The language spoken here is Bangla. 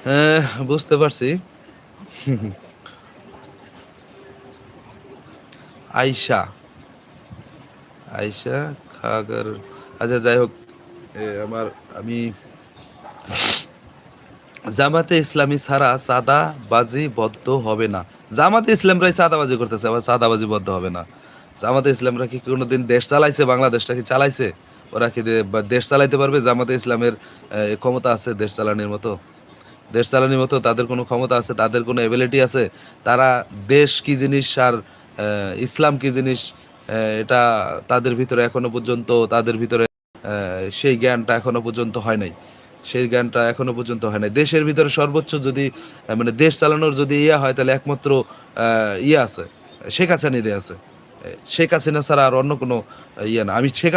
হ্যাঁ, বুঝতে পারছি। আইসা, আইসা খাগার আচ্ছা যাই হোক আমার আমি জামাতে ইসলামী ছাড়া চাঁদাবাজি বদ্ধ হবে না। জামাতে ইসলামরাই চাঁদাবাজি করতেছে, আবার চাঁদাবাজি বদ্ধ হবে না। জামাতে ইসলামরা কি কোনোদিন দেশ চালাইছে? বাংলাদেশটা কি চালাইছে? ওরা কি দেশ চালাইতে পারবে? জামাতে ইসলামের ক্ষমতা আছে দেশ চালানোর মতো? দেশ চালানোর মতো তাদের কোনো ক্ষমতা আছে? তাদের কোনো এবিলিটি আছে? তারা দেশ কি জিনিস আর ইসলাম কি জিনিস এটা তাদের ভিতরে এখনো পর্যন্ত তাদের ভিতরে সেই জ্ঞানটা এখনো পর্যন্ত হয় নাই। সেই জ্ঞানটা এখনো পর্যন্ত হয় নাই। দেশের ভিতরে সর্বোচ্চ যদি মানে দেশ চালানোর যদি ইয়ে হয় তাহলে একমাত্র ইয়ে আছে, শেখ হাসিনারই আছে। শেখ হাসিনা ছাড়া আর অন্য কোনো ইয়ে না। আমি শেখ